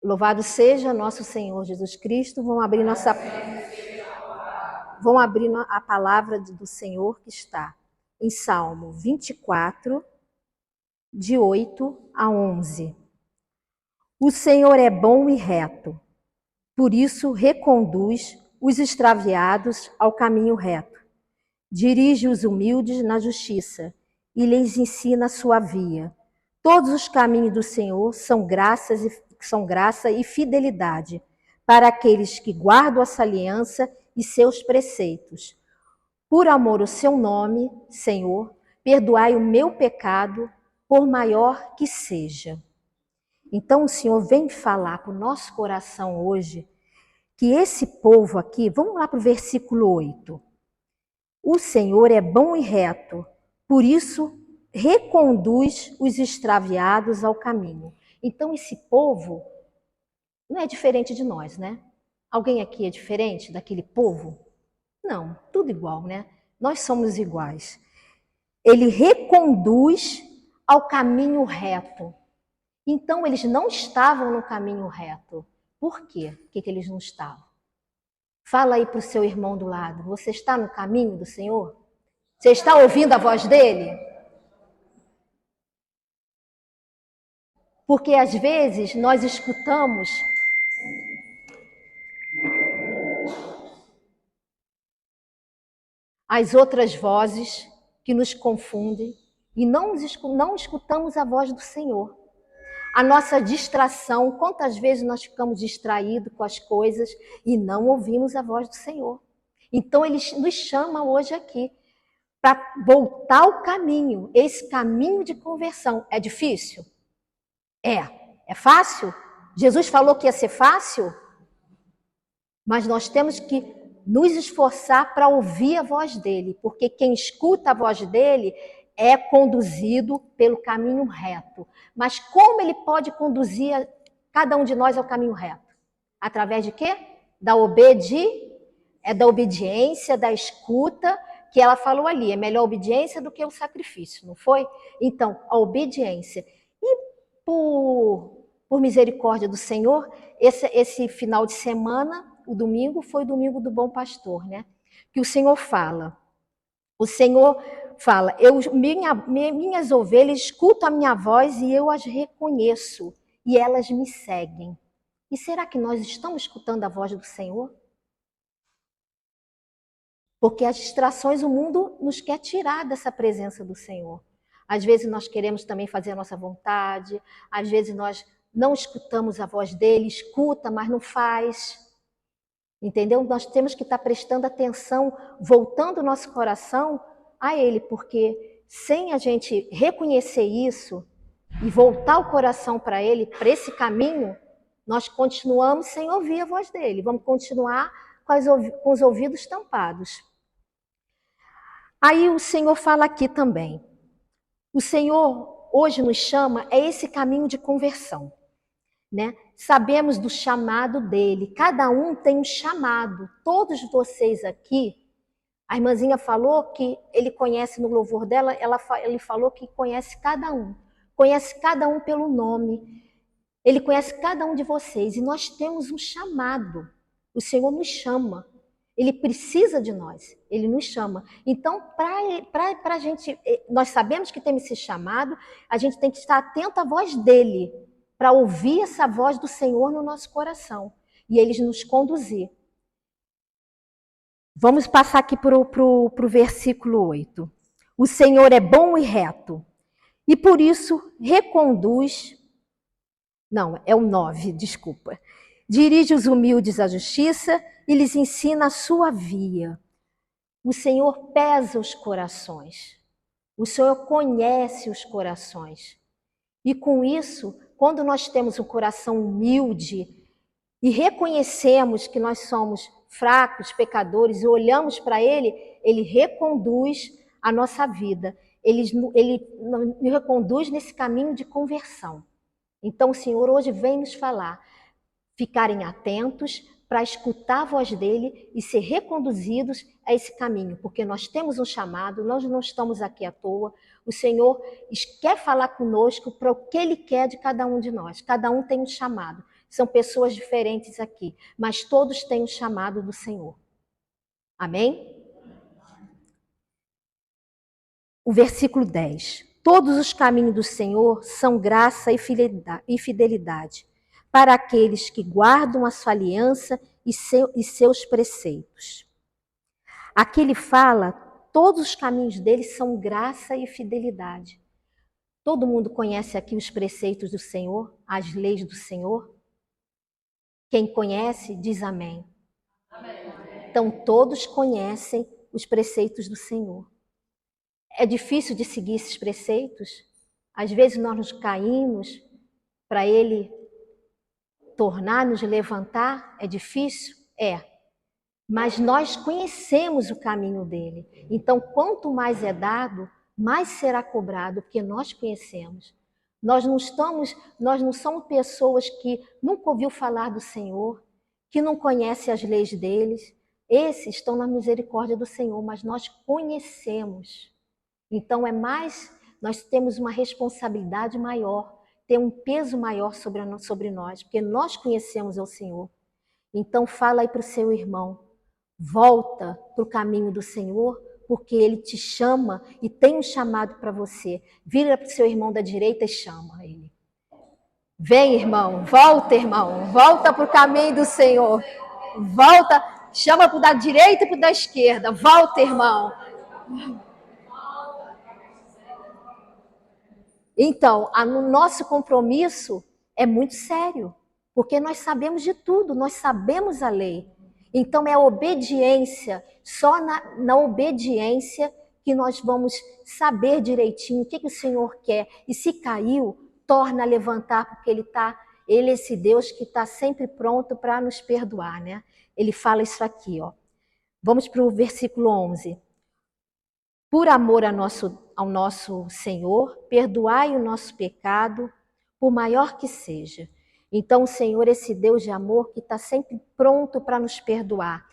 Louvado seja nosso Senhor Jesus Cristo. Vamos abrir a palavra do Senhor que está em Salmo 24, de 8 a 11. O Senhor é bom e reto, por isso reconduz os extraviados ao caminho reto. Dirige os humildes na justiça e lhes ensina a sua via. Todos os caminhos do Senhor são graça e fidelidade para aqueles que guardam a sua aliança e seus preceitos. Por amor ao seu nome, Senhor, perdoai o meu pecado, por maior que seja. Então o Senhor vem falar para o nosso coração hoje que esse povo aqui, vamos lá para o versículo 8. O Senhor é bom e reto, por isso reconduz os extraviados ao caminho. Então esse povo não é diferente de nós, né? Alguém aqui é diferente daquele povo? Não, tudo igual, né? Nós somos iguais. Ele reconduz ao caminho reto. Então eles não estavam no caminho reto. Por quê? Por que eles não estavam? Fala aí para o seu irmão do lado. Você está no caminho do Senhor? Você está ouvindo a voz dele? Porque às vezes nós escutamos as outras vozes que nos confundem e não escutamos a voz do Senhor. A nossa distração, quantas vezes nós ficamos distraídos com as coisas e não ouvimos a voz do Senhor. Então ele nos chama hoje aqui para voltar ao caminho, esse caminho de conversão. É difícil? É fácil? Jesus falou que ia ser fácil? Mas nós temos que nos esforçar para ouvir a voz dele, porque quem escuta a voz dele é conduzido pelo caminho reto. Mas como ele pode conduzir cada um de nós ao caminho reto? Através de quê? Da obediência, da escuta, que ela falou ali. É melhor a obediência do que o sacrifício, não foi? Então, a obediência. E por misericórdia do Senhor, esse final de semana, o domingo, foi o domingo do Bom Pastor, né? Que o Senhor fala, minhas ovelhas escutam a minha voz e eu as reconheço e elas me seguem. E será que nós estamos escutando a voz do Senhor? Porque as distrações, o mundo nos quer tirar dessa presença do Senhor. Às vezes nós queremos também fazer a nossa vontade, às vezes nós não escutamos a voz dele, escuta, mas não faz. Entendeu? Nós temos que estar prestando atenção, voltando o nosso coração a ele, porque sem a gente reconhecer isso e voltar o coração para ele, para esse caminho, nós continuamos sem ouvir a voz dele. Vamos continuar com os ouvidos tampados. Aí o Senhor fala aqui também. O Senhor hoje nos chama a esse caminho de conversão, né? Sabemos do chamado dele. Cada um tem um chamado. Todos vocês aqui, a irmãzinha falou que ele conhece no louvor dela, ele falou que conhece cada um. Conhece cada um pelo nome. Ele conhece cada um de vocês. E nós temos um chamado. O Senhor nos chama. Ele precisa de nós, ele nos chama. Então, para a gente, nós sabemos que temos esse chamado, a gente tem que estar atento à voz dele, para ouvir essa voz do Senhor no nosso coração, e ele nos conduzir. Vamos passar aqui para o versículo 8. O Senhor é bom e reto, e por isso reconduz... Não, é o 9, desculpa. Dirige os humildes à justiça e lhes ensina a sua via. O Senhor pesa os corações. O Senhor conhece os corações. E com isso, quando nós temos um coração humilde e reconhecemos que nós somos fracos, pecadores, e olhamos para Ele, Ele reconduz a nossa vida. Ele nos reconduz nesse caminho de conversão. Então o Senhor hoje vem nos falar, ficarem atentos para escutar a voz dele e ser reconduzidos a esse caminho, porque nós temos um chamado, nós não estamos aqui à toa, o Senhor quer falar conosco para o que ele quer de cada um de nós, cada um tem um chamado, são pessoas diferentes aqui, mas todos têm o chamado do Senhor. Amém? O versículo 10. Todos os caminhos do Senhor são graça e fidelidade para aqueles que guardam a sua aliança e seus preceitos. Aqui ele fala, todos os caminhos dele são graça e fidelidade. Todo mundo conhece aqui os preceitos do Senhor, as leis do Senhor? Quem conhece, diz amém. Então, todos conhecem os preceitos do Senhor. É difícil de seguir esses preceitos? Às vezes nós nos caímos para Ele tornar, nos levantar? É difícil? É. Mas nós conhecemos o caminho dele. Então, quanto mais é dado, mais será cobrado, porque nós conhecemos. Nós não somos pessoas que nunca ouviu falar do Senhor, que não conhecem as leis deles. Esses estão na misericórdia do Senhor, mas nós conhecemos. Então nós temos uma responsabilidade maior, tem um peso maior sobre nós, porque nós conhecemos o Senhor. Então fala aí para o seu irmão, volta para o caminho do Senhor, porque Ele te chama e tem um chamado para você. Vira para o seu irmão da direita e chama ele. Vem, irmão, volta para o caminho do Senhor. Volta, chama para o da direita e para o da esquerda. Volta, irmão. Então, o nosso compromisso é muito sério, porque nós sabemos de tudo, nós sabemos a lei. Então, é a obediência, só na obediência que nós vamos saber direitinho o que o Senhor quer. E se caiu, torna a levantar, porque Ele é esse Deus que está sempre pronto para nos perdoar, né? Ele fala isso aqui, ó. Vamos para o versículo 11. Por amor ao nosso Senhor, perdoai o nosso pecado, por maior que seja. Então, o Senhor é esse Deus de amor que está sempre pronto para nos perdoar.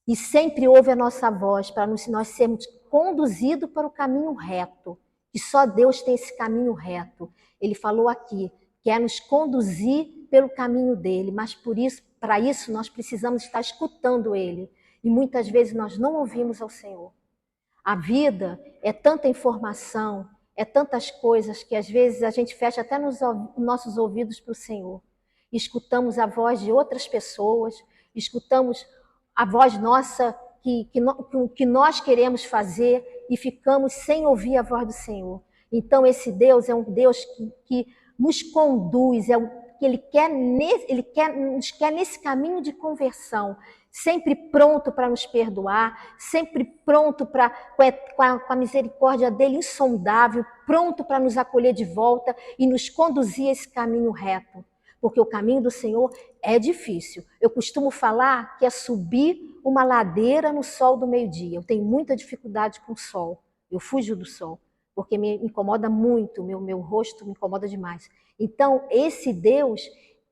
E sempre ouve a nossa voz para nós sermos conduzidos para o caminho reto. E só Deus tem esse caminho reto. Ele falou aqui, quer nos conduzir pelo caminho dele, mas para isso nós precisamos estar escutando ele. E muitas vezes nós não ouvimos ao Senhor. A vida é tanta informação, é tantas coisas que às vezes a gente fecha até nos nossos ouvidos para o Senhor. Escutamos a voz de outras pessoas, escutamos a voz nossa que nós queremos fazer e ficamos sem ouvir a voz do Senhor. Então esse Deus é um Deus que nos conduz, que Ele nos quer nesse caminho de conversão, sempre pronto para nos perdoar, sempre pronto com a misericórdia dele insondável, pronto para nos acolher de volta e nos conduzir a esse caminho reto. Porque o caminho do Senhor é difícil. Eu costumo falar que é subir uma ladeira no sol do meio-dia. Eu tenho muita dificuldade com o sol. Eu fujo do sol, porque me incomoda muito, meu rosto me incomoda demais. Então, esse Deus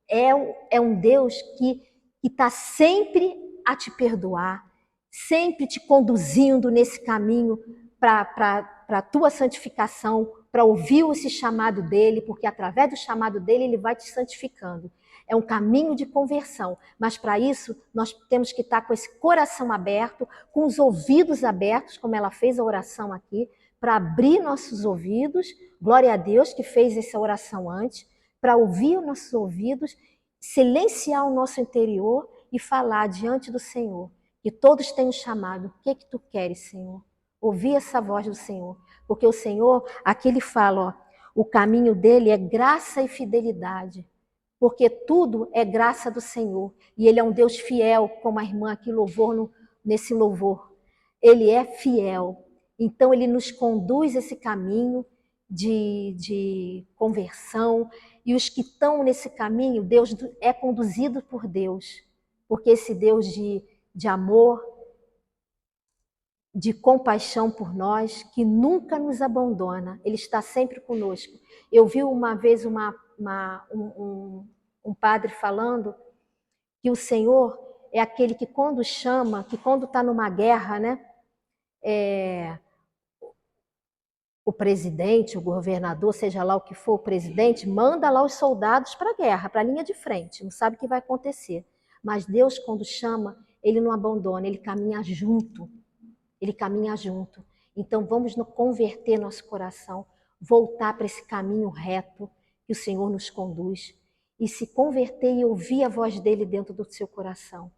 é um Deus que está sempre a te perdoar, sempre te conduzindo nesse caminho para a tua santificação, para ouvir esse chamado dele, porque através do chamado dele ele vai te santificando. É um caminho de conversão, mas para isso nós temos que estar com esse coração aberto, com os ouvidos abertos, como ela fez a oração aqui, para abrir nossos ouvidos, glória a Deus que fez essa oração antes, para ouvir os nossos ouvidos, silenciar o nosso interior e falar diante do Senhor, que todos têm um chamado. O que tu queres, Senhor? Ouvir essa voz do Senhor, porque o Senhor, aqui ele fala, ó, o caminho dele é graça e fidelidade, porque tudo é graça do Senhor, e ele é um Deus fiel, como a irmã aqui louvou nesse louvor. Ele é fiel, então ele nos conduz esse caminho de conversão, e os que estão nesse caminho, Deus é conduzido por Deus, porque esse Deus de amor, de compaixão por nós, que nunca nos abandona, Ele está sempre conosco. Eu vi uma vez um padre falando que o Senhor é aquele que quando chama, que quando está numa guerra, né, o presidente, o governador, seja lá o que for o presidente, manda lá os soldados para a guerra, para a linha de frente, não sabe o que vai acontecer. Mas Deus, quando chama, ele não abandona, ele caminha junto. Ele caminha junto. Então vamos nos converter nosso coração, voltar para esse caminho reto que o Senhor nos conduz e se converter e ouvir a voz dele dentro do seu coração.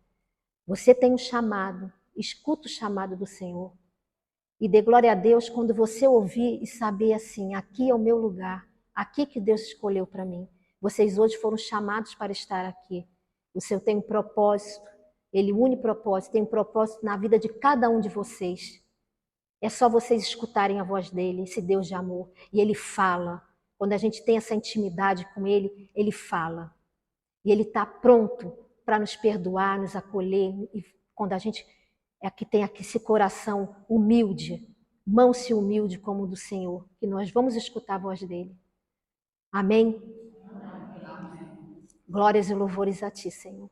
Você tem um chamado, escuta o chamado do Senhor. E dê glória a Deus quando você ouvir e saber assim, aqui é o meu lugar, aqui que Deus escolheu para mim. Vocês hoje foram chamados para estar aqui. O Senhor tem um propósito, Ele une propósito, tem um propósito na vida de cada um de vocês. É só vocês escutarem a voz dEle, esse Deus de amor. E Ele fala. Quando a gente tem essa intimidade com Ele, Ele fala. E Ele está pronto para nos perdoar, nos acolher. E quando a gente que tem aqui esse coração humilde, manso e humilde como o do Senhor, que nós vamos escutar a voz dEle. Amém? Amém. Glórias e louvores a Ti, Senhor.